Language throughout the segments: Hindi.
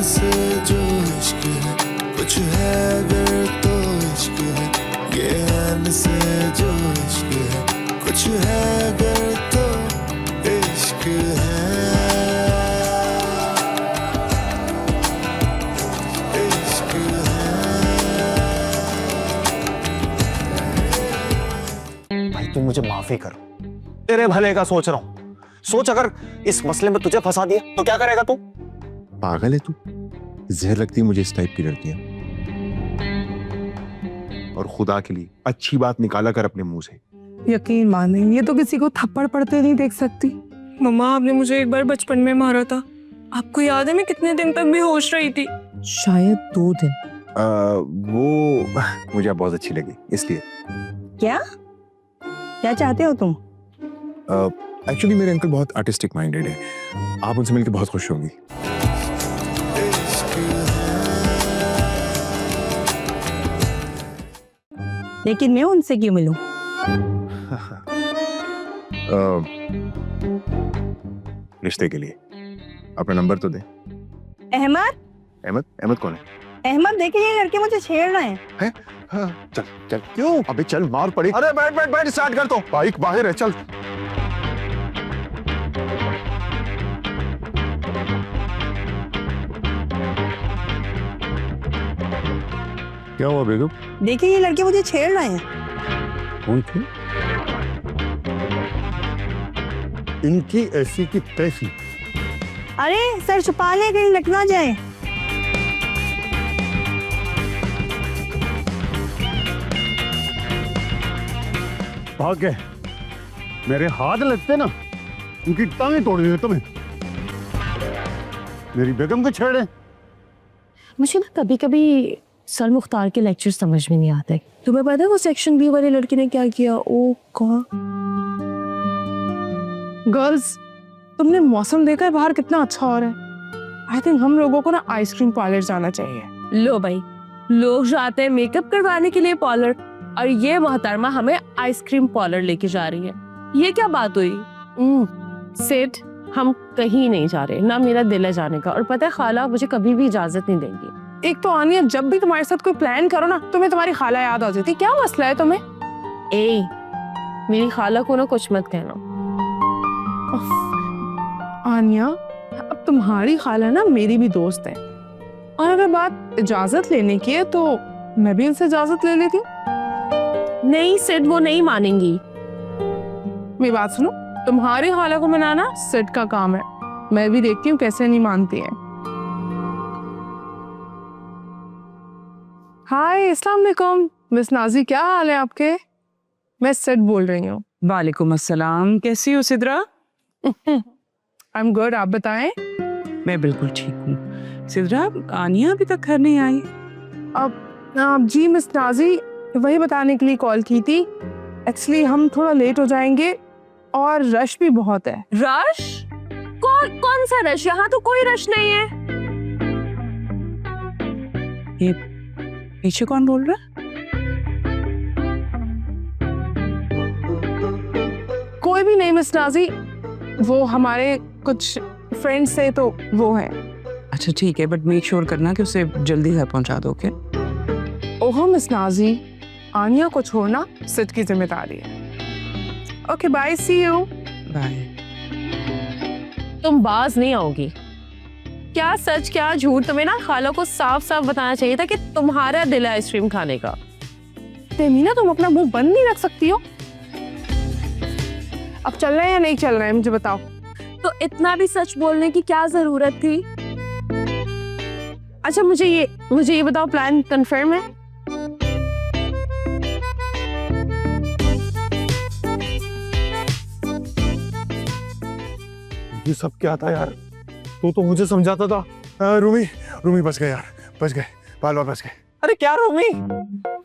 से जो इश्क है, कुछ है अगर तो इश्क है। ये आन से जो इश्क है, कुछ है अगर तो इश्क है। इश्क है। भाई तू मुझे माफी कर, तेरे भले का सोच रहा हूं। सोच अगर इस मसले में तुझे फंसा दिया तो क्या करेगा तू? पागल है तू? जहर लगती है मुझे इस टाइप की लड़कियां। और खुदा के लिए अच्छी बात निकाला कर अपने मुंह से। यकीन माने, ये तो किसी को थप्पड़ पड़ते नहीं देख सकती। मम्मा, आपने मुझे एक बार बचपन में मारा था, आपको याद है? मैं कितने दिन तक बेहोश रही थी। शायद 2 दिन। वो मुझे बहुत अच्छी लगी इसलिए। क्या क्या चाहते हो तुम? एक्चुअली मेरे अंकल बहुत आर्टिस्टिक माइंडेड है, आप उनसे मिलकर बहुत खुश होंगी। लेकिन मैं उनसे क्यों मिलूं? रिश्ते के लिए अपना नंबर तो दे। अहमद अहमद? अहमद कौन है? अहमद, देखिए ये लड़के मुझे छेड़ रहे हैं। हाँ, चल चल। क्यों? अबे चल, मार पड़ी। अरे बैठ बैठ बैठ, स्टार्ट कर तो। बाइक बाहर है, चल। क्या हुआ बेगम? देखिए ये लड़के मुझे छेड़ रहे हैं। कौन थे? इनकी ऐसी की तैसी। अरे सर छुपा ले, कहीं लग ना जाए। भाग गए। मेरे हाथ लगते ना, उनकी टांगें तोड़ देते तुम्हें। मेरी बेगम को छेड़े। मुझे ना कभी कभी सर मुख्तार के लेक्चर समझ में नहीं आते। तुम्हें पता है वो सेक्शन बी वाली लड़की ने क्या किया? ओ कौन? गर्ल्स, तुमने मौसम देखा है बाहर कितना अच्छा हो रहा है? आई थिंक हम लोगों को ना आइसक्रीम पार्लर जाना चाहिए। लो भाई, लोग जाते हैं मेकअप करवाने के लिए पार्लर, और ये मोहतरमा हमें आइसक्रीम पार्लर लेके जा रही है। ये क्या बात हुई? सेठ, हम कहीं नहीं जा रहे, ना मेरा दिल है जाने का, और पता है खाला मुझे कभी भी इजाजत नहीं देंगी। एक तो आनिया, जब भी तुम्हारे साथ कोई प्लान करो ना, तुम्हें तुम्हारी खाला याद आ जाती। क्या मसला है तुम्हें? ए, मेरी खाला को ना कुछ मत कहना। आनिया, अब तुम्हारी खाला ना मेरी भी दोस्त है, और अगर बात इजाजत लेने की है तो मैं भी उनसे इजाजत ले लेती हूँ। नहीं सेठ, वो नहीं मानेंगी। मेरी बात सुनो, तुम्हारी खाला को मनाना सिड का काम है। मैं भी देखती हूँ कैसे नहीं मानती है। हाय, अस्सलाम वालेकुम मिस नाजी, क्या हाल है आपके? मैं सिड बोल रही हूँ। वालेकुम अस्सलाम, कैसी हो सिद्रा? आई एम गुड, आप बताएं। मैं बिल्कुल ठीक हूँ। सिद्रा, आनिया अभी तक घर नहीं आई? अब जी मिस नाजी, वही बताने के लिए कॉल की थी। एक्चुअली हम थोड़ा लेट हो जाएंगे और रश भी बहुत है। रश? कौन सा रश? यहाँ तो कोई रश नहीं है। ये पीछे कौन बोल रहा है? कोई भी नहीं मिस नाजी, वो हमारे कुछ फ्रेंड्स थे तो वो हैं। अच्छा ठीक है, बट मेक श्योर करना कि उसे जल्दी घर पहुंचा दो। ओके? ओहो मिस नाजी, आनिया को छोड़ना सिड की जिम्मेदारी है। Okay bye, see you. Bye. तुम बाज नहीं आओगी। क्या सच क्या झूठ? तुम्हें ना खाला को साफ साफ बताना चाहिए था कि तुम्हारा दिल है आइसक्रीम खाने का। तेमीना, तुम अपना मुंह बंद नहीं रख सकती हो? अब चल रहे हैं या नहीं चल रहे हैं, मुझे बताओ। तो इतना भी सच बोलने की क्या जरूरत थी? अच्छा मुझे ये बताओ, प्लान कंफर्म है? ये सब क्या था यार? तू तो मुझे समझाता था। रूमी बच गए यार, बच गए, बाल बच गए। अरे क्या रूमी,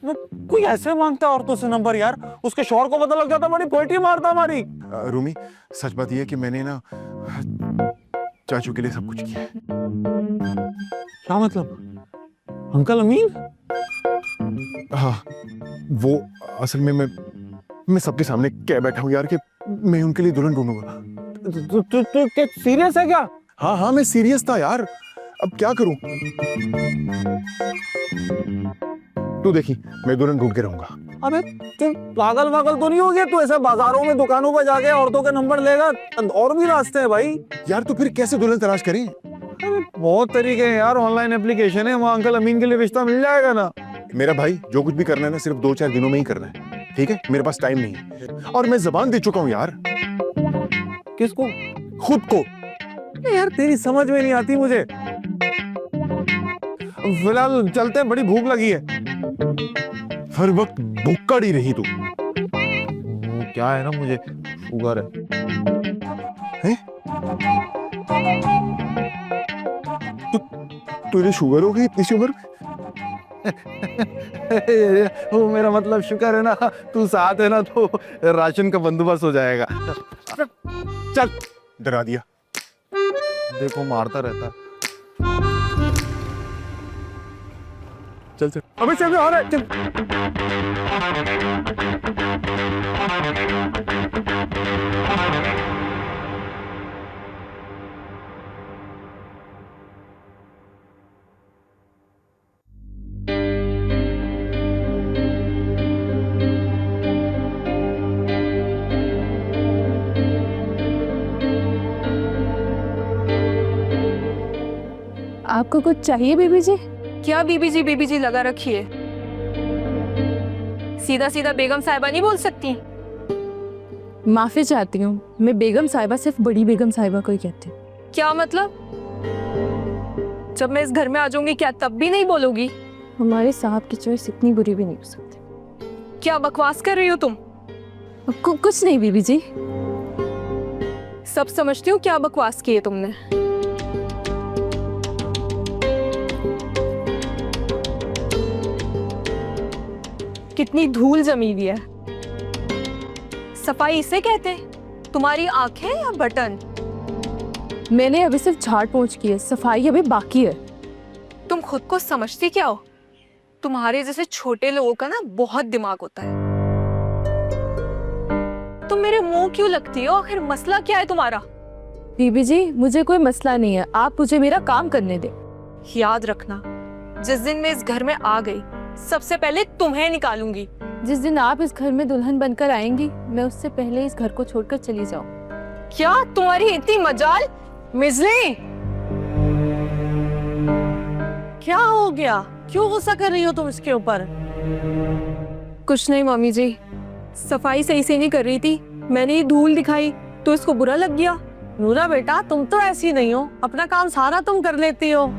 वो कोई ऐसे मांगता है औरतों से नंबर यार? उसके शौहर को पता लग जाता, बड़ी पोइट्री मारता हमारी। रूमी, सच बात यह है कि मैंने ना चाचू के लिए सब कुछ किया है। क्या मतलब? अंकल अमीन? हाँ, वो असल में मैं सबके सामने कह बैठा हूँ यार कि मैं उनके लिए दुल्हन ढूंढूंगा। तू क्या सीरियस है क्या? हाँ, मैं सीरियस था यार। अब क्या करूं? तू देखी, मैं दुल्हन ढूंढ के रहूंगा। अबे तू पागल वागल तो नहीं हो गया? तू ऐसे बाजारों में दुकानों पर जाके औरतों के नंबर लेगा? और भी रास्ते हैं भाई। यार तो फिर कैसे दुल्हन तलाश करें? बहुत तरीके हैं यार, ऑनलाइन एप्लीकेशन है, वहाँ अंकल अमीन के लिए रिश्ता मिल जाएगा ना। मेरा भाई, जो कुछ भी करना है ना, सिर्फ 2-4 दिनों में ही करना है, ठीक है? मेरे पास टाइम नहीं है और मैं जबान दे चुका हूँ यार। किसको? खुद को। यार तेरी समझ में नहीं आती मुझे। फिलहाल चलते हैं, बड़ी भूख लगी है। हर वक्त भूखा ही रही तू। वो क्या है ना, मुझे शुगर है। तुझे शुगर हो गई इतनी सी उम्र? वो मेरा मतलब शुक्र है ना तू साथ है ना, तो राशन का बंदोबस्त हो जाएगा। चल, डरा दिया। देखो मारता रहता है। चल चल। अबे चल आ रहा है, चल। आपको कुछ चाहिए बीबी जी? क्या बीबी जी लगा रखी है? सीधा सीधा बेगम साहिबा नहीं बोल सकती? माफी चाहती हूँ, मैं बेगम साहिबा सिर्फ बड़ी बेगम साहिबा को ही कहती हूँ। क्या मतलब? जब मैं इस घर में आ जाऊंगी क्या तब भी नहीं बोलोगी? हमारे साहब की चॉइस इतनी बुरी भी नहीं हो सकती। क्या बकवास कर रही हो तुम? कुछ नहीं बीबी जी। सब समझती हूँ क्या बकवास की है तुमने। कितनी धूल जमी हुई है। सफाई इसे कहते हैं? तुम्हारी आंखें या बटन? मैंने अभी सिर्फ झाड़ पोंछ की है, सफाई अभी बाकी है। तुम खुद को समझती क्या हो? तुम्हारे जैसे छोटे लोगों का ना बहुत दिमाग होता है। तुम मेरे मुंह क्यों लगती हो? आखिर मसला क्या है तुम्हारा? बीबी जी, मुझे कोई मसला नहीं है, आप मुझे मेरा काम करने दें। याद रखना, जिस दिन मैं इस घर में आ गई सबसे पहले तुम्हें निकालूंगी। जिस दिन आप इस घर में दुल्हन बनकर आएंगी, मैं उससे पहले इस घर को छोड़कर चली जाऊं। क्या तुम्हारी इतनी मजाल? मिजली, क्या हो गया? क्यों गुस्सा कर रही हो तुम इसके ऊपर? कुछ नहीं मम्मी जी, सफाई सही से नहीं कर रही थी, मैंने ये धूल दिखाई तो इसको बुरा लग गया। नूरा बेटा, तुम तो ऐसी नहीं हो, अपना काम सारा तुम कर लेती हो।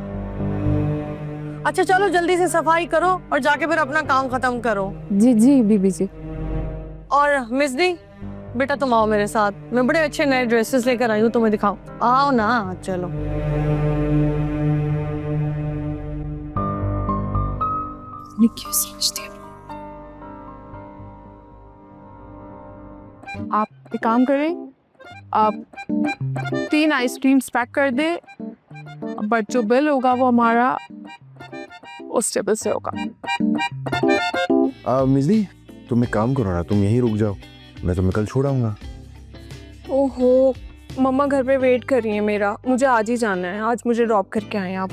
अच्छा चलो जल्दी से सफाई करो और जाके फिर अपना काम खत्म करो। जी जी बीबी जी। और मिसदी बेटा तुम आओ मेरे साथ, मैं बड़े अच्छे नए ड्रेसेस लेकर आई हूँ, तुम्हें दिखाऊं। आओ ना, चलो। क्यों समझती आप एक काम करें, आप 3 आइसक्रीम्स पैक कर दे, बट जो बिल होगा वो हमारा उस टेबल से होगा। मिजली, तुम एक काम करो ना, तुम यहीं रुक जाओ, मैं तुम्हें कल छोड़ आऊंगा। ओहो, मम्मा घर पे वेट कर रही है मेरा, मुझे आज ही जाना है। आज मुझे ड्रॉप करके आए आप।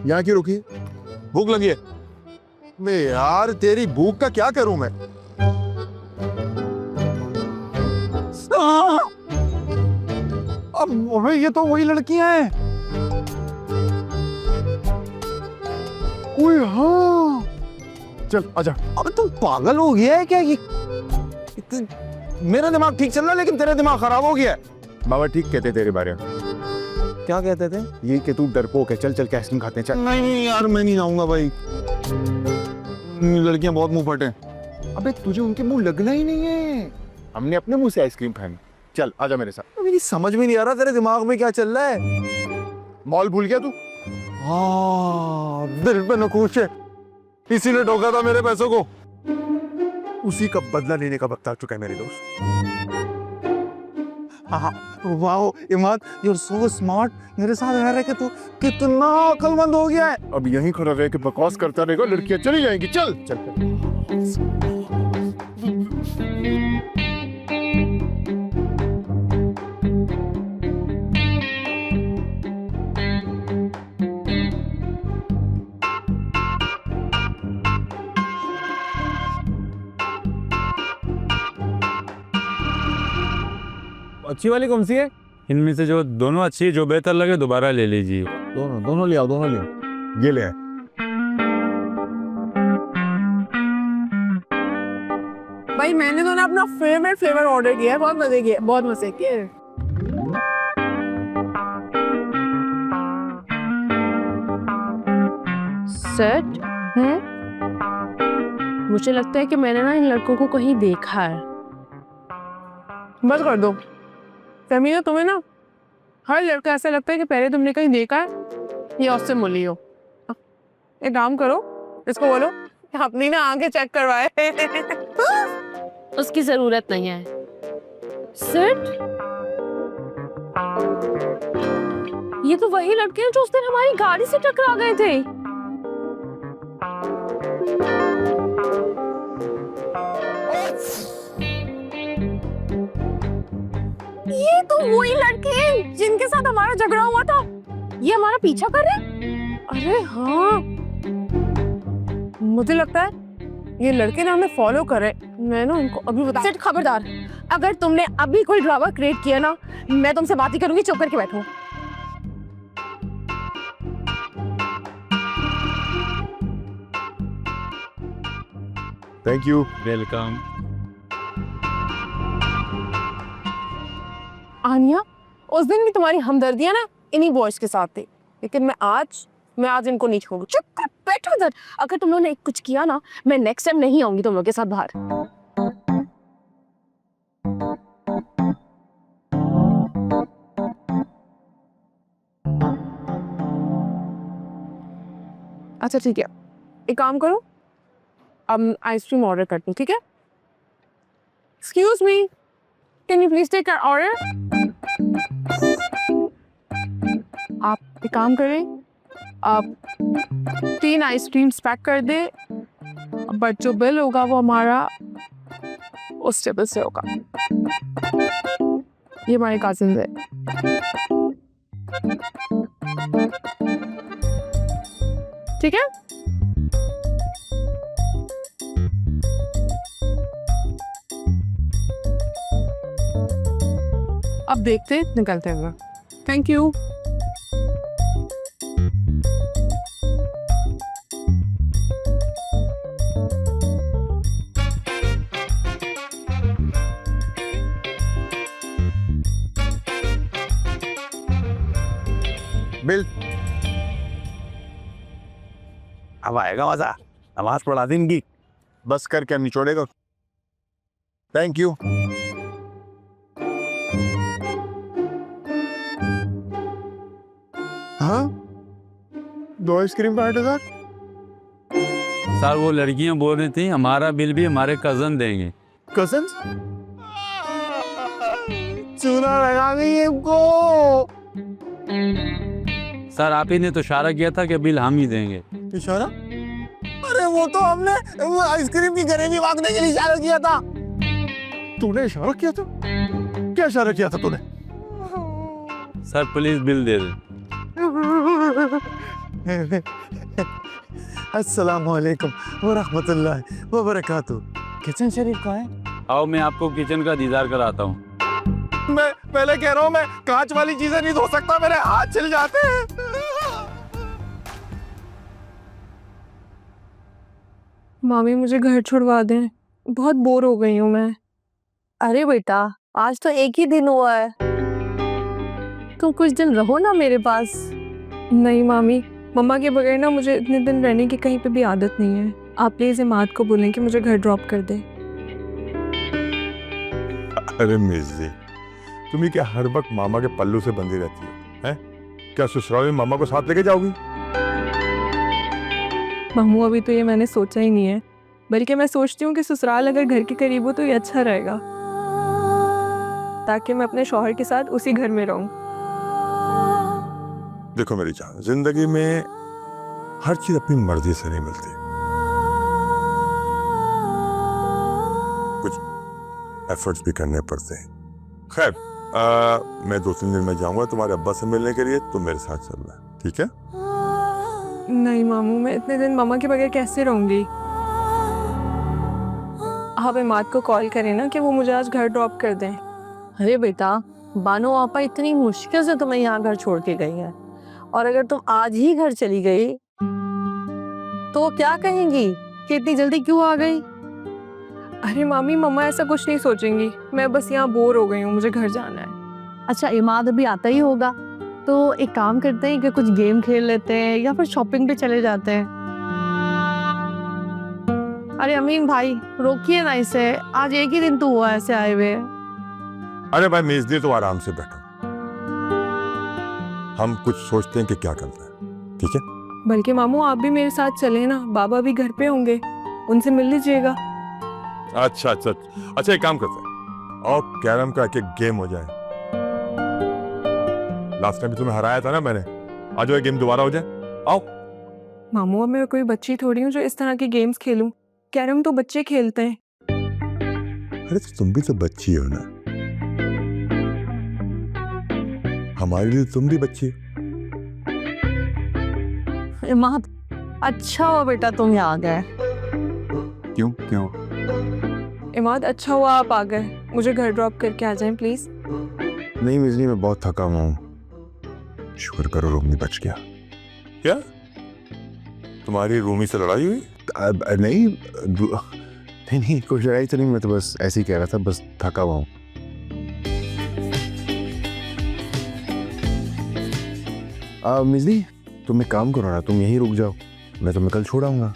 यहाँ क्यों रुकी? भूख लगी है? मैं यार तेरी भूख का क्या करूं मैं? अब अबे ये तो वही लड़कियां हैं। ओए हाँ, चल आजा। अबे तुम पागल हो गया है क्या? ये मेरा दिमाग ठीक चल रहा है लेकिन तेरा दिमाग खराब हो गया है। बाबा ठीक कहते तेरे बारे में। क्या कहते थे? ये कि तू डरपोक है। चल चल के आइसक्रीम खाते हैं, चल। नहीं यार, मैं नहीं आऊंगा भाई, लड़कियां बहुत मुंह फटे। अबे तुझे उनके मुंह लगना ही नहीं है, हमने अपने मुंह से आइसक्रीम खानी। चल आजा मेरे साथ। मेरी समझ में नहीं आ रहा तेरे दिमाग में क्या चल रहा है। मॉल भूल गया तू? हाँ, दिल पे नकूश है, इसी ने ठोका था मेरे पैसों को। उसी का बदला लेने का वक्त आ चुका है मेरे दोस्त। Wow Imad, you are so smart. मेरे साथ रह रहे कि तू कितना अक्लमंद हो गया है। अब यहीं खड़ा रह के बकवास करता रहेगा, लड़कियां चली जाएंगी। चल चल। अच्छी वाली कौन सी है? इनमें से जो दोनों अच्छी है, जो बेहतर लगे दोबारा ले लीजिए। दोनों दोनों ले आओ, दोनों ले आओ। ये ले आए। भाई मैंने तो ना अपना फेवरेट फ्लेवर ऑर्डर किया है, बहुत मजे किए, बहुत मजे किए। सेट मुझे लगता है कि मैंने ना इन लड़कों को कहीं देखा है। बस कर दो फहमीदा, तुम्हें ना हर लड़का ऐसा लगता है कि पहले तुमने कहीं देखा है या उससे मिली हो। एक काम करो, इसको बोलो अपनी ना आंखें चेक करवाए। उसकी जरूरत नहीं है। सेट, ये तो वही लड़के हैं जो उस दिन हमारी गाड़ी से टकरा गए थे। ये तो वही लड़के हैं जिनके साथ हमारा झगड़ा हुआ था। ये हमारा पीछा कर रहे हैं। अरे हाँ, मुझे लगता है ये लड़के ना हमें फॉलो कर रहे। मैं ना उनको अभी बता। सेठ खबरदार, अगर तुमने अभी कोई ड्रामा क्रिएट किया ना, मैं तुमसे बात ही करूंगी। चुप करके बैठो। Thank you. वेलकम। आनिया, उस दिन भी तुम्हारी हमदर्दियां ना इन्हीं बॉयज के साथ थी, लेकिन मैं आज इनको नहीं छोड़ू। चुप कर बैठो इधर। अगर तुम लोगों ने कुछ किया ना, मैं नेक्स्ट टाइम नहीं आऊंगी तुम लोग के साथ बाहर। अच्छा ठीक है, एक काम करो, अब आइसक्रीम ऑर्डर करती हूँ, ठीक है? Excuse me, can you please take our order? आप एक काम करें, आप 3 आइसक्रीम्स पैक कर दे, बट जो बिल होगा वो हमारा उस टेबल से होगा। ये हमारे कजिन है। ठीक है? अब देखते निकलते हुए। Thank you. बिल। अब आएगा मजा। नमाज पढ़ा दी इनकी। बस कर, क्या निचोड़ेगा? Thank you. हाँ, 2 आइसक्रीम का 8,000। सर वो लड़कियां बोल रही थी हमारा बिल भी हमारे कजन देंगे। कजन? चूना लगा गई इनको। सर आप ही ने तो इशारा किया था कि बिल हम ही देंगे। इशारा? अरे वो तो हमने वो आइसक्रीम की गरेबी मांगने के लिए इशारा किया था। तूने इशारा किया था? क्या इशारा किया था तूने? सर प्लीज बिल दे दे। अस्सलामुअलैकुम व रहमतुल्लाहि व बरकातुहू। किचन शरीफ कहाँ है? आओ मैं आपको किचन का दीदार कराता हूँ। मैं पहले कह रहा हूँ, मैं कांच वाली चीजें नहीं धो सकता, मेरे हाथ छिल जाते हैं। मामी मुझे घर छुड़वा दें, बहुत बोर हो गई हूँ मैं। अरे बेटा, आज तो एक ही दिन हुआ है, तुम कुछ दिन रहो ना मेरे पास। नहीं मामी, मम्मा के बगैर ना मुझे इतने दिन रहने की कहीं पे भी आदत नहीं है। आप प्लीज इमाद को बोलें कि मुझे घर ड्रॉप कर दे। अरे मिर्जी, तुम ही क्या हर वक्त मामा के पल्लू से बंधी रहती हो, हैं? क्या ससुराल में मामा को साथ लेके जाओगी? मामू अभी तो ये मैंने सोचा ही नहीं है, बल्कि मैं सोचती हूँ कि ससुराल अगर घर के करीब हो तो ये अच्छा रहेगा। ताकि मैं अपने शौहर के साथ उसी घर में रहूं। देखो मेरी जान, जिंदगी में हर चीज अपनी मर्जी से नहीं मिलती, कुछ एफर्ट्स भी करने पड़ते हैं। खैर, मैं 2-3 दिन में जाऊंगा तुम्हारे अब्बा से मिलने के लिए, तुम मेरे साथ चलना, ठीक है? नहीं मामू, मैं इतने दिन मामा के बगैर कैसे रहूंगी। आप इमाद को कॉल करें ना कि वो मुझे आज घर ड्रॉप कर दें। अरे बेटा, बानो आपा इतनी मुश्किल से तुम्हें यहाँ घर छोड़ के गई है, और अगर तुम आज ही घर चली गई तो क्या कहेंगी कि इतनी जल्दी क्यों आ गई? अरे मामी, मम्मा ऐसा कुछ नहीं सोचेंगी। मैं बस यहाँ बोर हो गई हूँ, मुझे घर जाना है। अच्छा, इमाद अभी आता ही होगा, तो एक काम करते हैं कि कुछ गेम खेल लेते हैं या फिर शॉपिंग पे चले जाते हैं। अरे अमीन भाई, रोकिए ना इसे, आज एक ही दिन तो हुआ ऐसे आए हुए। अरे भाई मेजदी, तो आराम से बैठो, हम कुछ सोचते हैं कि क्या करना है, ठीक है? बल्कि मामू आप भी मेरे साथ चले ना, बाबा भी घर पे होंगे, उनसे मिल लीजिएगा। अच्छा, एक काम करते हैं, और कैरम का एक गेम हो जाए। लास्ट टाइम भी तुम्हें हराया था ना मैंने, आज वो गेम दोबारा हो जाए, आओ। मामू, अब मैं कोई बच्ची थोड़ी हूँ जो इस तरह की गेम्स खेलूं। कैरम तो बच्चे खेलते हैं। अरे तो तुम भी तो बच्ची हो ना, हमारे लिए तुम भी बच्ची हो। इमाद, अच्छा हुआ बेटा तुम यहाँ आ गए। क्यों? इमाद, अच्छा हुआ आप आ गए, मुझे घर ड्रॉप करके आ जाएं प्लीज। नहीं मिजनी, मैं बहुत थका हुआ हूँ। शुक्र करो रोमी बच गया। क्या तुम्हारी रूमी से लड़ाई हुई? नहीं, कुछ लड़ाई तो नहीं, मैं तो बस ऐसे ही कह रहा था, बस थका हुआ हूँ। मिजनी, तुम एक काम करो ना, तुम यहीं रुक जाओ, मैं तुम्हें कल छोड़ आऊंगा।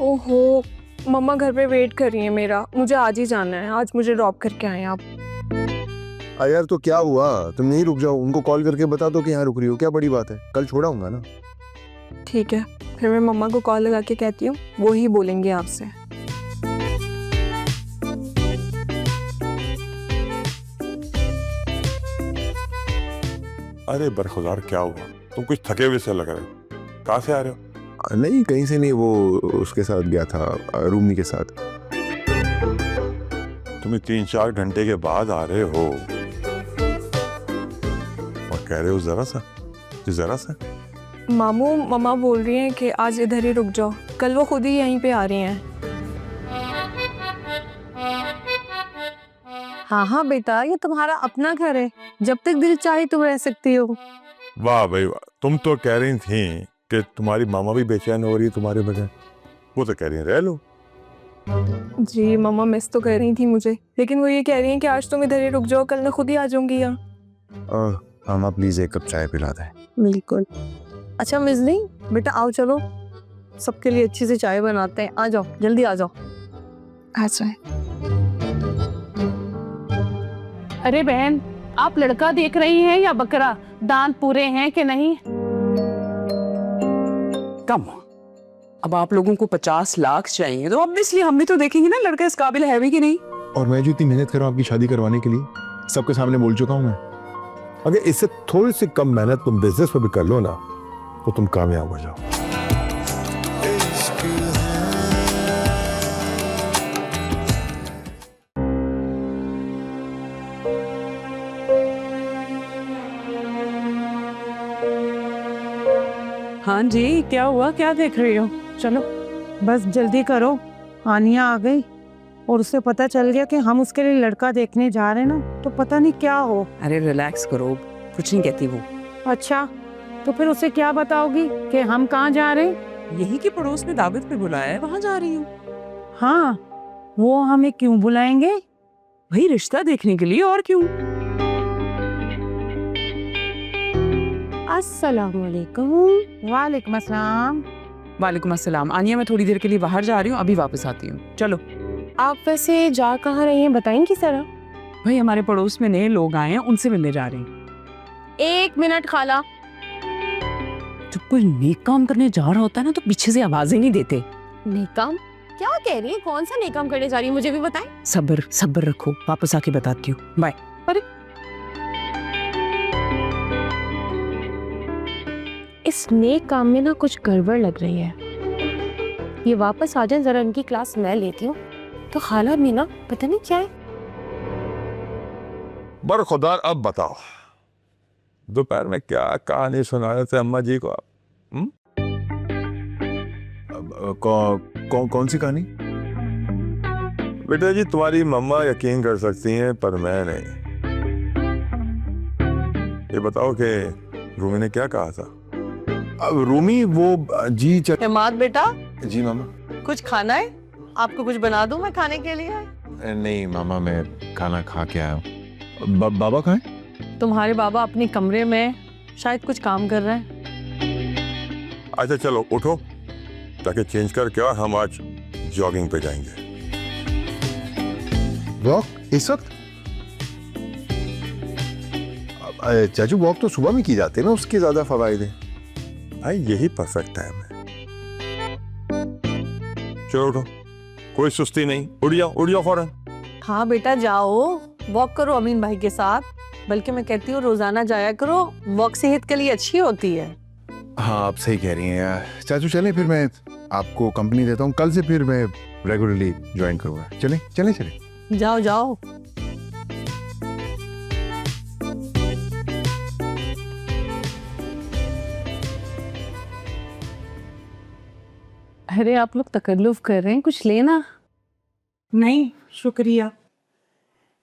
ओहो, मम्मा घर पे वेट कर रही है मेरा, मुझे आज ही जाना है। आज मुझे ड्रॉप करके आए आप। यार तो क्या हुआ, तुम यहीं रुक जाओ, उनको कॉल करके बता दो कि यहाँ रुक रही हो, क्या बड़ी बात है, कल छोड़ाऊंगा ना। ठीक है, फिर मैं मम्मा को कॉल लगा के कहती हूँ, वो ही बोलेंगे आपसे। अरे बरखुदार, क्या हुआ? तुम कुछ थके हुए से लग रहे हो, कहाँ से आ रहे हो? नहीं, कहीं से नहीं, वो उसके साथ गया था, रूमी के साथ। तुम्हें 3-4 घंटे के बाद आ रहे हो और कह रहे हो जरा सा। मामू, मम्मा बोल रही हैं कि आज इधर ही रुक जाओ, कल वो खुद ही यहीं पे आ रही हैं। हाँ बेटा, ये तुम्हारा अपना घर है, जब तक दिल चाहे तुम रह सकती हो। वाह भाई वाह, तुम तो कह रही थी कि तुम्हारी मामा भी बेचैन हो रही है तुम्हारे बगैर, वो तो कह रही है रह लो। जी मम्मा मिस तो कर रही थी मुझे, लेकिन वो ये कह रही हैं कि आज तुम इधर ही रुक जाओ, कल मैं खुद ही आ जाऊंगी यहाँ। मामा प्लीज एक कप चाय पिला दे। बिल्कुल। अच्छा मिजनी, बेटा आओ, चलो सबके लिए अच्छी सी चाय बनाते हैं, आ जाओ, जल्दी आ जाओ। अच्छा। अरे बहन, आप लड़का देख रही हैं या बकरा? दांत पूरे हैं कि नहीं? कम। अब आप लोगों को 50 लाख चाहिए तो ऑब्वियसली हम भी तो देखेंगे ना लड़का इस काबिल है भी कि नहीं। और मैं जो इतनी मेहनत कर रहा हूँ आपकी शादी करवाने के लिए, सबके सामने बोल चुका हूँ मैं। अगर इससे थोड़ी सी कम मेहनत तुम बिजनेस में भी कर लो ना, तो तुम कामयाब हो जाओ। हाँ जी, क्या हुआ, क्या देख रही हो? चलो बस जल्दी करो, आनिया आ गई और उसे पता चल गया कि हम उसके लिए लड़का देखने जा रहे हैं ना, तो पता नहीं क्या हो। अरे रिलैक्स करो, कुछ नहीं कहती वो। अच्छा, तो फिर उसे क्या बताओगी कि हम कहाँ जा रहे हैं? यही के पड़ोस में दावत पे बुलाया है, वहाँ जा रही हूँ। हाँ, वो हमें क्यों बुलाएंगे? वही रिश्ता देखने के लिए, और क्यों। अस्सलामुअलैकुम। वालेकुम अस्सलाम। वालेकुम अस्सलाम। आनिया, मैं थोड़ी देर के लिए बाहर जा रही हूँ, अभी वापस आती हूँ। चलो। आप वैसे जा कहाँ रही हैं, बताएंगी जरा? भाई हमारे पड़ोस में नए लोग आए हैं, उनसे मिलने जा रहे हैं। 1 मिनट खाला। जब कोई नेक काम करने जा रहा होता है ना, तो पीछे से आवाजें नहीं देते। नेक काम? क्या कह रही है? कौन सा नेक काम करने जा रही है, मुझे भी बताएं। सब्र सब्र रखो, वापस आके बताती हूँ। बाय। इस नेक काम में ना कुछ गड़बड़ लग रही है। ये वापस आ जाए, जरा इनकी क्लास मैं लेती हूँ। तो खाला मीना पता नहीं क्या है। बरखुदार, अब बताओ दोपहर में क्या कहानी सुना रहे थे अम्मा जी को आप? कौन सी कहानी? बेटा जी, तुम्हारी मम्मा यकीन कर सकती हैं पर मैं नहीं। ये बताओ कि रूमी ने क्या कहा था? रूमी वो जी हिमाद बेटा, जी मामा। कुछ खाना है? आपको कुछ बना दूं मैं खाने के लिए? नहीं मामा, मैं खाना खा के आया हूँ। बाबा कहाँ हैं? तुम्हारे बाबा अपने कमरे में शायद कुछ काम कर रहे हैं। अच्छा चलो उठो, ताकि चेंज करके और हम आज जॉगिंग पे जाएंगे। वॉक इस वक्त? चाचू वॉक तो सुबह में की जाती है ना, उसके ज्यादा फवायद हैं। भाई यही परफेक्ट टाइम है। चलो उठो, कोई सुस्ती नहीं, उठ जाओ फौरन। हाँ बेटा जाओ, वॉक करो अमीन भाई के साथ। बल्कि मैं कहती हूँ रोजाना जाया करो, वॉक सेहत के लिए अच्छी होती है। हाँ आप सही कह रही हैं चाचू। चलें फिर, मैं आपको कंपनी देता हूँ। कल से फिर मैं रेगुलरली ज्वाइन करूँगा। चलें चलें चलें। जाओ जाओ। अरे आप लोग तकल्लुफ कर रहे हैं, कुछ लेना? नहीं शुक्रिया।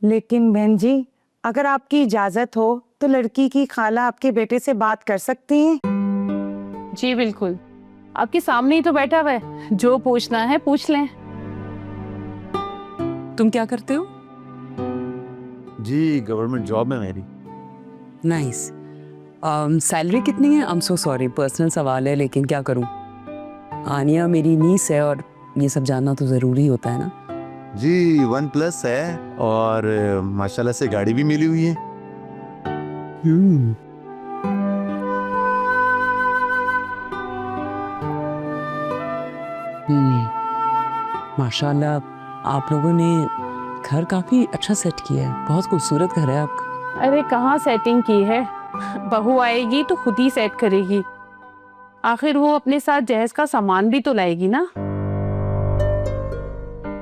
लेकिन बहन जी, अगर आपकी इजाजत हो तो लड़की की खाला आपके बेटे से बात कर सकती हैं? जी बिल्कुल, आपके सामने ही तो बैठा हुआ है, जो पूछना है पूछ लें। तुम क्या करते हो? जी गवर्नमेंट जॉब है मेरी। नाइस। सैलरी कितनी है? I am so sorry, personal सवाल है लेकिन क्या करूं, आनिया मेरी नीस है और ये सब जानना तो जरूरी होता है ना। जी 1+ है और माशाल्लाह से गाड़ी भी मिली हुई है। माशाल्लाह, आप लोगों ने घर काफी अच्छा सेट किया है, बहुत खूबसूरत घर है आपका। अरे कहाँ सेटिंग की है, बहू आएगी तो खुद ही सेट करेगी। आखिर वो अपने साथ जहेज का सामान भी तो लाएगी ना।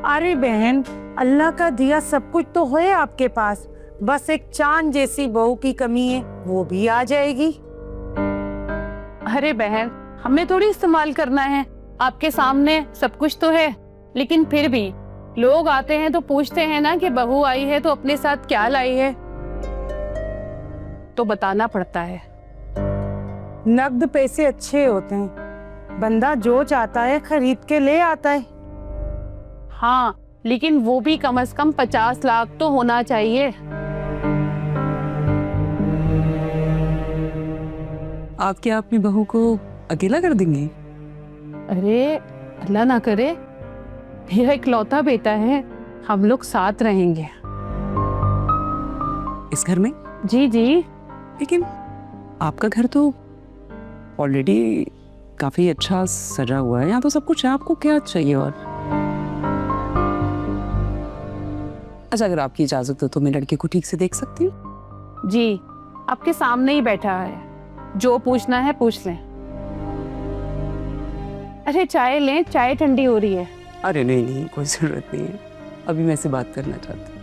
अरे बहन, अल्लाह का दिया सब कुछ तो है आपके पास, बस एक चांद जैसी बहू की कमी है, वो भी आ जाएगी। अरे बहन, हमें थोड़ी इस्तेमाल करना है, आपके सामने सब कुछ तो है। लेकिन फिर भी लोग आते हैं तो पूछते हैं ना कि बहू आई है तो अपने साथ क्या लाई है, तो बताना पड़ता है। नकद पैसे अच्छे होते हैं, बंदा जो चाहता है खरीद के ले आता है। हाँ, लेकिन वो भी कम से कम 50 लाख तो होना चाहिए। आप क्या अपनी बहू को अकेला कर देंगे? अरे अल्लाह ना करे, मेरा इकलौता बेटा है, हम लोग साथ रहेंगे इस घर में। जी जी। लेकिन आपका घर तो ऑलरेडी काफी अच्छा सजा हुआ है, यहाँ तो सब कुछ है, आपको क्या चाहिए और? अच्छा अगर आपकी इजाजत हो तो मैं लड़के को ठीक से देख सकती हूँ? जी, आपके सामने ही बैठा है, जो पूछना है पूछ लें। अरे चाय लें, चाय ठंडी हो रही है। अरे नहीं नहीं, कोई जरूरत नहीं है, अभी मैं से बात करना चाहती हूँ।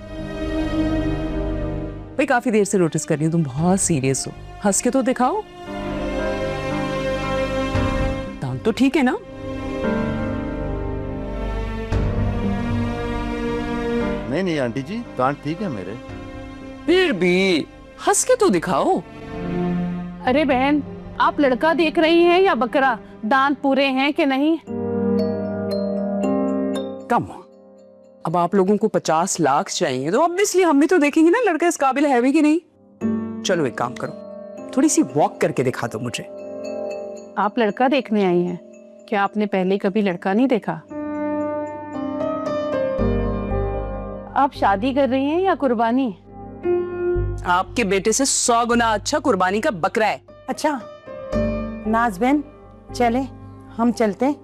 भाई काफी देर से नोटिस कर रही हूँ, तुम बहुत सीरियस हो, हंस के तो दिखाओ। दांत तो ठीक है ना? नहीं आंटी जी, दांत ठीक है मेरे। फिर भी हंस के तो दिखाओ। अरे बहन, आप लड़का देख रही हैं या बकरा, दांत पूरे हैं कि नहीं? कम, अब आप लोगों को 50 लाख चाहिए तो ऑब्वियसली हम भी तो देखेंगे ना लड़का इस काबिल है भी कि नहीं। चलो एक काम करो, थोड़ी सी वॉक करके दिखा दो मुझे। आप लड़का देखने आई हैं, क्या आपने पहले कभी लड़का नहीं देखा? आप शादी कर रही हैं या कुर्बानी? आपके बेटे से 100 गुना अच्छा कुर्बानी का बकरा है। अच्छा नाज बहन, चले हम चलते हैं,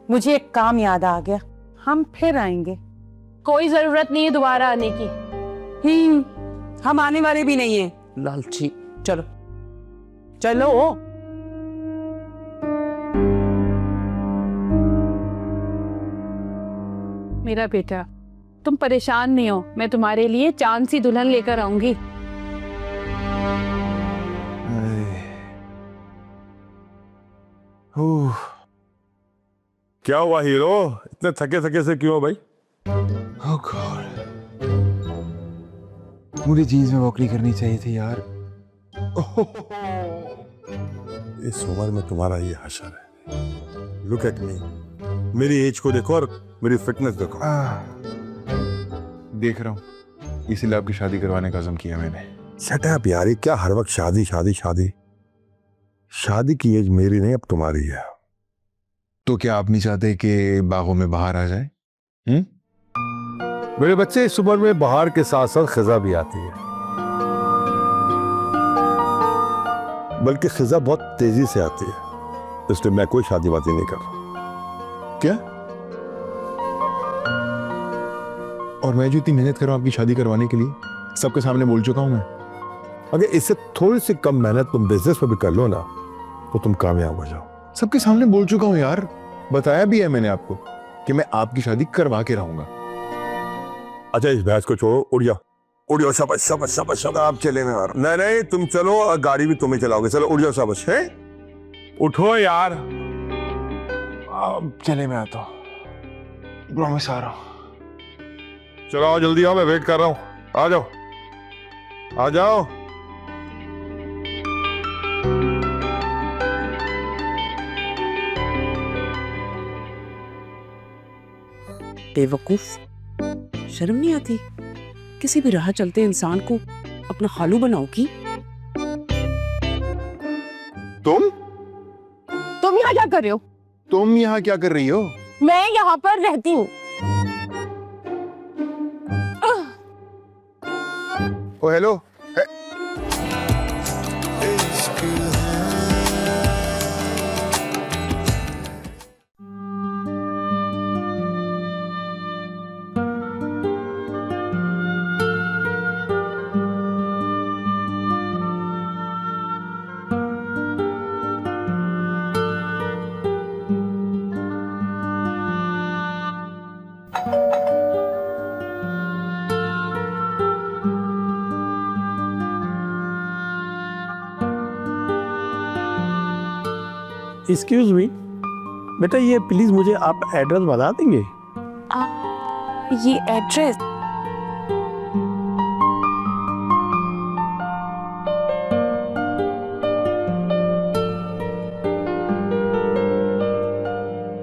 मुझे एक काम याद आ गया। हम फिर आएंगे। कोई जरूरत नहीं है दोबारा आने की। हम आने वाले भी नहीं है लालची। चलो चलो। मेरा बेटा, तुम परेशान नहीं हो, मैं तुम्हारे लिए चांद सी दुल्हन लेकर आऊंगी। क्या हुआ हीरो, इतने थके थके से क्यों हो भाई? Oh God. मुझे जीन्स में वॉकरी करनी चाहिए थी यार। इस उम्र में तुम्हारा ये हशर है। लुक एट मी, मेरी एज को देखो और मेरी फिटनेस देखो। देख रहा हूँ, इसीलिए आपकी शादी करवाने का अज़म किया मैंने। शट अप यार, ये क्या हर वक्त शादी शादी शादी? शादी की एज मेरी नहीं, अब तुम्हारी है। तो क्या आप नहीं चाहते कि बागों में बाहर आ जाए? मेरे बच्चे, इस उम्र में बाहर के साथ साथ खिजा भी आती है, बल्कि खिजा बहुत तेजी से आती है, इसलिए मैं कोई शादी वादी नहीं कर रहा। क्या? और मैं जो इतनी मेहनत कर रहा हूं आपकी शादी करवाने के लिए, सबके सामने बोल चुका हूं मैं। अगर इससे थोड़ी सी कम मेहनत तुम बिजनेस में भी कर लो ना, तो तुम कामयाब हो जाओ। सबके सामने बोल चुका हूं यार, बताया भी है मैंने आपको कि मैं आपकी शादी करवा के रहूंगा। अच्छा, इस बहस को छोड़ो, उड़ जाओ, उड़ जाओ। शाबाश शाबाश शाबाश शाबाश। आप चले ना यार। नहीं नहीं, तुम चलो, गाड़ी भी तुम ही चलाओगे। चलो उड़ जाओ, शाबाश। है, उठो यार। चले, मैं आता हूं, प्रॉमिस आ रहा हूं। चलो आओ, जल्दी आओ, मैं वेट कर रहा हूं। आ जाओ आ जाओ। बेवकूफ, शर्म नहीं आती? किसी भी राह चलते इंसान को अपना खालू बनाओगी? तुम यहाँ क्या कर रहे हो? तुम यहाँ क्या कर रही हो? मैं यहाँ पर रहती हूँ। ओ हेलो। एक्सक्यूज मी बेटा, ये प्लीज मुझे आप एड्रेस बता देंगे? ये एड्रेस?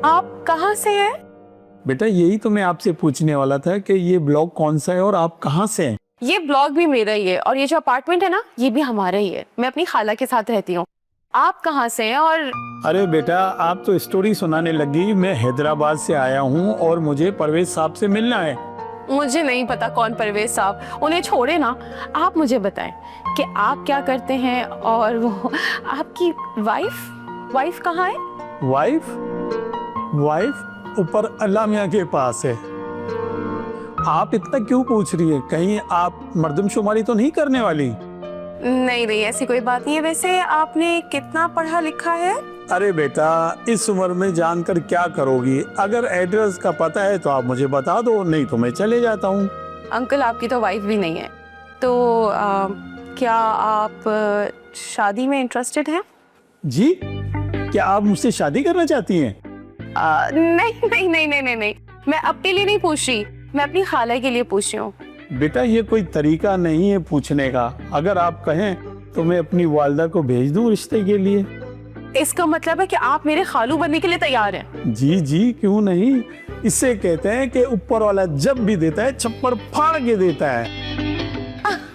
आप कहाँ से हैं? बेटा यही तो मैं आपसे पूछने वाला था कि ये ब्लॉक कौन सा है और आप कहाँ से हैं? ये ब्लॉक भी मेरा ही है और ये जो अपार्टमेंट है ना, ये भी हमारा ही है। मैं अपनी खाला के साथ रहती हूँ। आप कहाँ से हैं? और अरे बेटा, आप तो स्टोरी सुनाने लगी। मैं हैदराबाद से आया हूँ और मुझे परवेज साहब से मिलना है। मुझे नहीं पता कौन परवेज साहब, उन्हें छोड़े ना। आप मुझे बताएं कि आप क्या करते हैं और वो आपकी वाइफ कहाँ है? वाइफ ऊपर अल्लाह मियाँ के पास है। आप इतना क्यों पूछ रही है? कहीं आप मर्दमशुमारी तो नहीं करने वाली? नहीं नहीं, ऐसी कोई बात नहीं है। वैसे आपने कितना पढ़ा लिखा है? अरे बेटा, इस उम्र में जानकर क्या करोगी? अगर एड्रेस का पता है तो आप मुझे बता दो, नहीं तो मैं चले जाता हूँ। अंकल, आपकी तो वाइफ भी नहीं है, तो क्या आप शादी में इंटरेस्टेड हैं? जी, क्या आप मुझसे शादी करना चाहती हैं? नहीं नहीं नहीं नहीं नहीं नहीं, मैं अपने लिए नहीं पूछ रही, मैं अपनी खाला के लिए पूछ रही हूँ। बेटा ये कोई तरीका नहीं है पूछने का। अगर आप कहें तो मैं अपनी वालदा को भेज दूं रिश्ते के लिए। इसका मतलब है कि आप मेरे खालू बनने के लिए तैयार हैं? जी जी, क्यों नहीं। इससे कहते हैं कि ऊपर वाला जब भी देता है छप्पर फाड़ के देता है।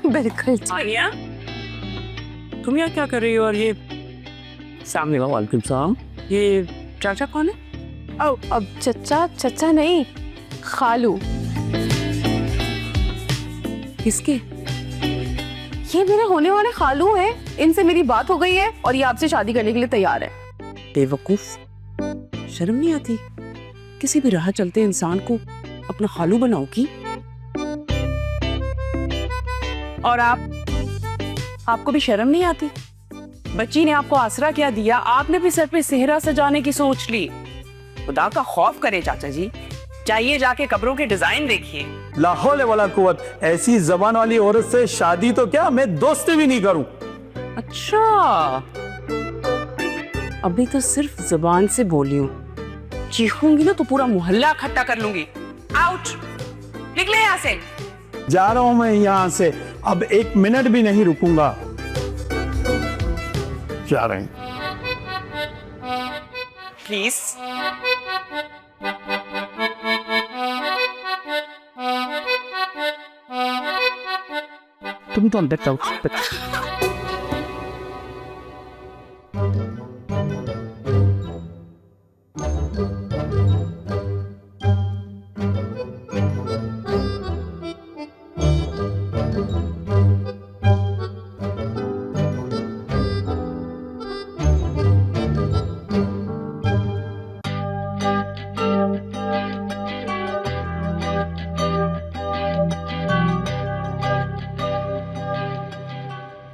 बिल्कुल। आनिया, तुम यहाँ क्या कर रही हो? और ये सामने वालेकुम सलाम, ये चाचा कौन है? अब चचा नहीं, खालू। किसके? ये मेरे होने वाले खालू हैं। इनसे मेरी बात हो गई है और ये आपसे शादी करने के लिए तैयार है। बेवकूफ, शर्म नहीं आती? किसी भी राह चलते इंसान को अपना खालू बनाओगी? और आपको भी शर्म नहीं आती? बच्ची ने आपको आसरा क्या दिया, आपने भी सर पे सेहरा सजाने की सोच ली। खुदा का खौफ करे चाचा जी, जाइए जाके कब्रों के डिजाइन देखिए। ला हौले वला कुव्वत, ऐसी जबान वाली औरत से शादी तो क्या, मैं दोस्ती भी नहीं करूं। अच्छा, अभी तो सिर्फ जुबान से बोली हूँ, चीखूंगी ना तो पूरा मोहल्ला इकट्ठा कर लूंगी। आउट, निकले यहाँ से। जा रहा हूं मैं यहाँ से, अब 1 मिनट भी नहीं रुकूंगा। जा रहे हैं। प्लीज। तुम तो अंदर जाओ।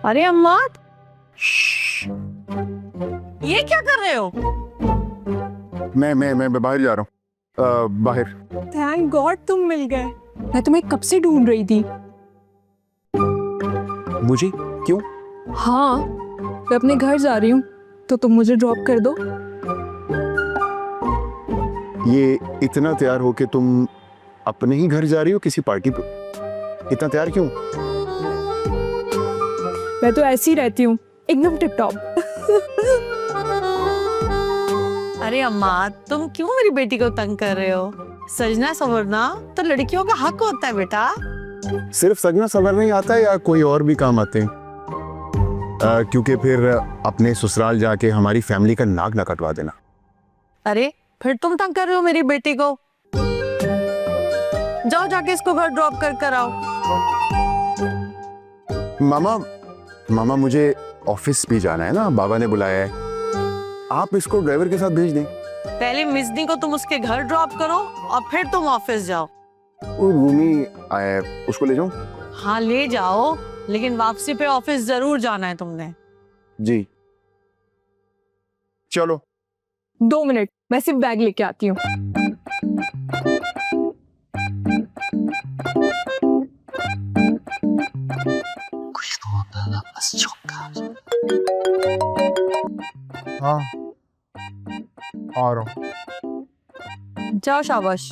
अरे अम्मा, ये क्या कर रहे हो? मैं बाहर जा रहा हूँ। बाहर। थैंक गॉड तुम मिल गए, मैं तुम्हें कब से ढूंढ रही थी। मुझे क्यों? हाँ, मैं अपने घर जा रही हूँ तो तुम मुझे ड्रॉप कर दो। ये इतना तैयार हो के तुम अपने ही घर जा रही हो किसी पार्टी पे? इतना तैयार क्यों? मैं तो ऐसी ही रहती हूँ, एकदम टिप टॉप। अरे अम्मा, तुम क्यों मेरी बेटी को तंग कर रहे हो? सजना संवरना तो लड़कियों का हक होता है बेटा। सिर्फ सजना संवरना ही आता है या कोई और भी काम आते हैं? क्योंकि फिर अपने ससुराल जाके हमारी फैमिली का नाक ना कटवा देना। अरे फिर तुम तंग कर रहे हो मेरी बेटी को। जाओ जाके इसको घर ड्रॉप कर आओ। मामा मुझे ऑफिस भी जाना है ना, बाबा ने बुलाया है। आप इसको ड्राइवर के साथ भेज दें। पहले मिसनी को तुम उसके घर ड्रॉप करो और फिर तुम ऑफिस जाओ। वो रूमी आया, उसको ले जाऊं? हाँ ले जाओ, लेकिन वापसी पे ऑफिस जरूर जाना है तुमने। जी चलो। 2 मिनट, मैं सिर्फ बैग लेके आती हूँ। हाँ आ रहा हूँ। जाओ शाबाश।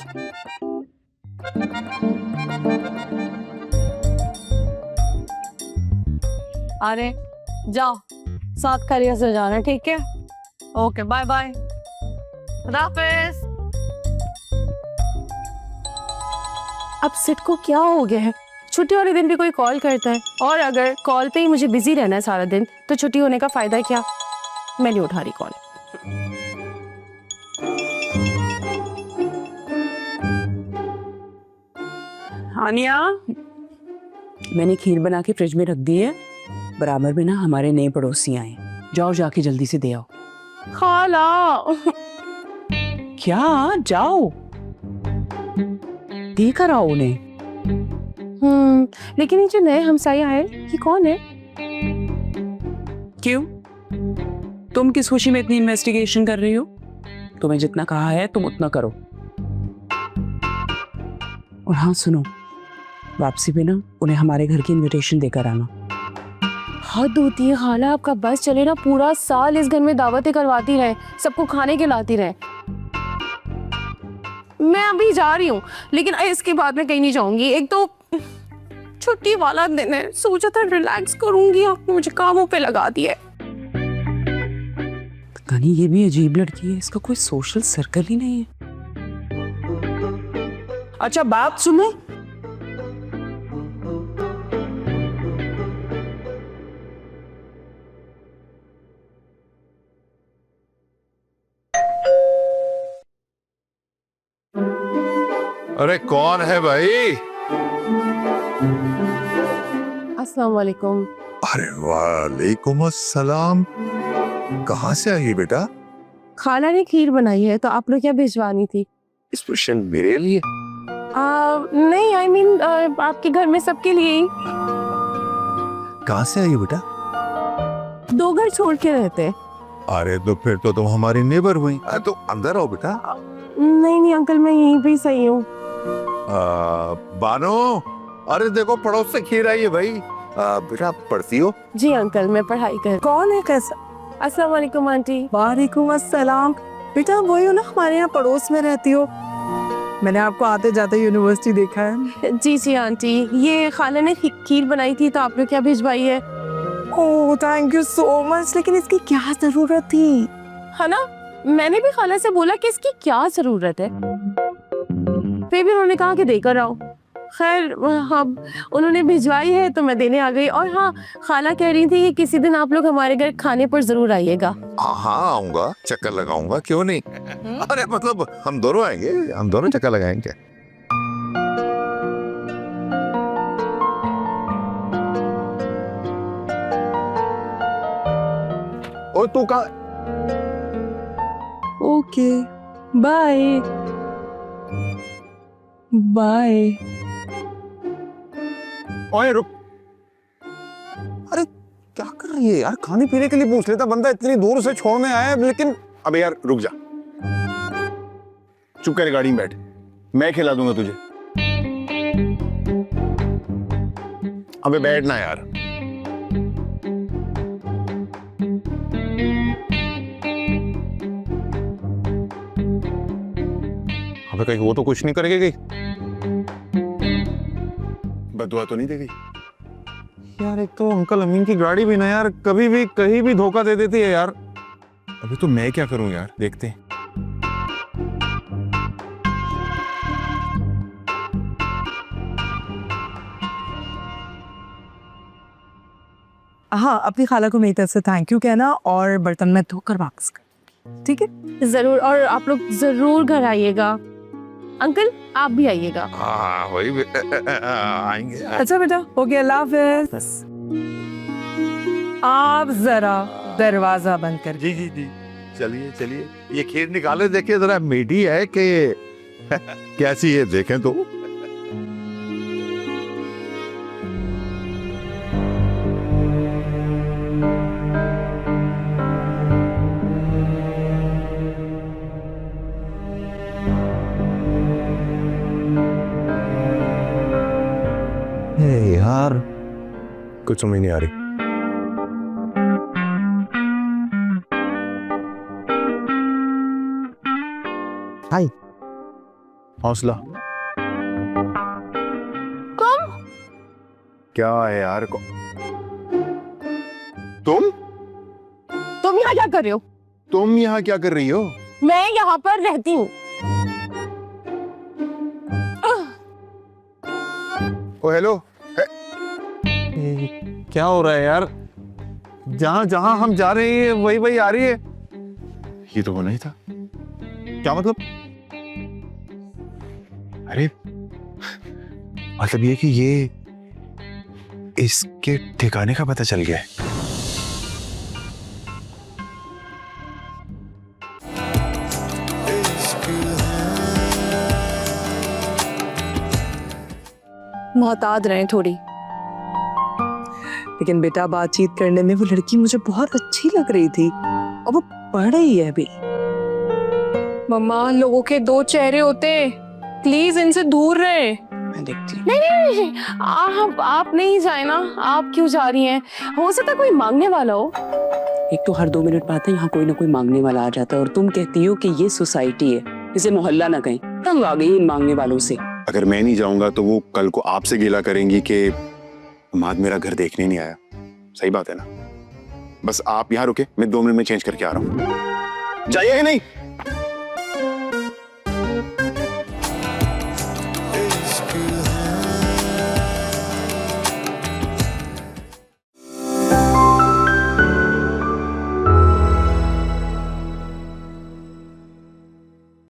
अरे जाओ, 7 खरिया से जाना, ठीक है? ओके बाय बाय, खुदा हाफिज। अब सिट को क्या हो गया है? छुट्टी वाले दिन भी कोई कॉल करता है, और अगर कॉल पे ही मुझे बिजी रहना है सारा दिन तो छुट्टी होने का फायदा क्या? मैं नहीं उठा रही कॉल। आनिया, मैंने खीर बना के फ्रिज में रख दी है। बराबर में ना हमारे नए पड़ोसी आए, जाओ जाके जल्दी से दे आओ। खाला क्या? जाओ देकर आओ उन्हें। लेकिन ये जो नए हमसाए आए, ये कौन है? क्यों? तुम किस खुशी में इतनी इन्वेस्टिगेशन कर रही हो? तुम्हें जितना कहा है तुम उतना करो। और हाँ सुनो, वापसी पे ना उन्हें हमारे घर की इनविटेशन देकर आना। हद होती है खाला, आपका बस चले ना पूरा साल इस घर में दावतें करवाती रहे, सबको खाने खिलाती रहे। मैं अभी जा रही हूँ, लेकिन इसके बाद मैं कहीं नहीं जाऊंगी। एक तो छुट्टी वाला दिन है, सोचा था रिलैक्स करूंगी, आपने मुझे कामों पे लगा दिया। कनी ये भी अजीब लड़की है, इसका कोई सोशल सर्कल ही नहीं है। अच्छा बात सुनो, अरे कौन है भाई? अस्सलाम वालेकुम। अरे वालेकुम अस्सलाम। कहाँ से आई बेटा? खाला ने खीर बनाई है तो आप लोग क्या भिजवानी थी? स्पेशल मेरे लिए? नहीं, आई मीन आपके घर में सबके लिए ही। कहाँ से आई बेटा? 2 घर छोड़ के रहते हैं। अरे तो फिर तो तुम हमारी नेबर हुई। तो अंदर आओ बेटा। नहीं अंकल, मैं यहीं पे ही सही हूँ। बानो, अरे देखो पड़ोस से खीर आई है भाई। बेटा आप पढ़ती हो? जी अंकल, मैं पढ़ाई कर। कौन है कैसा? अस्सलाम वालेकुम आंटी। वालेकुम अस्सलाम। बेटा वही हो ना, हमारे यहाँ पड़ोस में रहती हो। मैंने आपको आते जाते यूनिवर्सिटी देखा है। जी जी आंटी, ये खाला ने खीर बनाई थी तो आपने क्या भिजवाई है? Oh thank you so much, लेकिन इसकी क्या जरूरत थी? है ना, मैंने भी खाला से बोला कि इसकी क्या जरूरत है, फिर भी उन्होंने कहा कि देकर आओ। खैर हाँ, उन्होंने भिजवाई है तो मैं देने आ गई। और हाँ, खाला कह रही थी कि किसी दिन आप लोग हमारे घर खाने पर जरूर आइएगा। हाँ आऊंगा, चक्कर लगाऊंगा, क्यों नहीं। अरे मतलब हम दोनों आएंगे, हम दोनों चक्कर लगाएंगे। ओ तू कहाँ? Okay bye bye. ओए रुक, अरे क्या कर रही है यार? खाने पीने के लिए पूछ लेता बंदा, इतनी दूर से छोड़ने आया है। लेकिन अबे यार रुक जा, चुप कर गाड़ी में बैठ, मैं खिला दूंगा तुझे। अबे बैठना यार। अबे कहीं वो तो कुछ नहीं करेगी? बदुआ तो नहीं देगी यार? एक तो अंकल अमीन की गाड़ी भी ना यार, कभी भी कहीं भी धोखा दे देती है यार। अभी तो मैं क्या करूं यार, देखते हैं। हाँ, अपनी खाला को मेरी तरफ से थैंक यू कहना और बर्तन में धोकर वापस कर, ठीक है? जरूर, और आप लोग जरूर घर आइएगा। अंकल आप भी आइएगा। हाँ वही आएंगे। अच्छा बेटा, ओके, अल्लाह हाफिज़। आप जरा दरवाजा बंद कर। जी जी जी, चलिए चलिए, ये खीर निकाले, देखिए जरा मीठी है कि कैसी है, देखें तो। यार कुछ समझ नहीं आ रही। हाय, हौसला। तुम क्या है यार तुम यहाँ क्या कर रहे हो? तुम यहाँ क्या कर रही हो? मैं यहाँ पर रहती हूँ। ओ हेलो, क्या हो रहा है यार? जहां जहां हम जा रहे हैं वही वही आ रही है। ये तो होना ही था। क्या मतलब? अरे मतलब ये कि ये इसके ठिकाने का पता चल गया है। मोहताज रहें थोड़ी। लेकिन बेटा बातचीत करने में वो लड़की मुझे बहुत अच्छी लग रही थी और वो पढ़ रही है अभी। मम्मा, लोगों के 2 चेहरे होते, प्लीज इनसे दूर रहे। मैं देखती हूँ। नहीं, आप नहीं जाए ना। आप क्यों जा रही हैं? हो सकता कोई मांगने वाला हो। एक तो हर 2 मिनट बाद यहाँ कोई ना कोई मांगने वाला आ जाता है, और तुम कहती हो कि ये सोसाइटी है, इसे मोहल्ला ना कहीं। तंग आ गई इन मांगने वालों से। अगर मैं नहीं जाऊंगा तो वो कल को आपसे गिला करेंगी कि माद मेरा घर देखने नहीं आया। सही बात है ना? बस आप यहाँ रुके, मैं 2 मिनट में चेंज करके आ रहा हूँ। जाइए नहीं।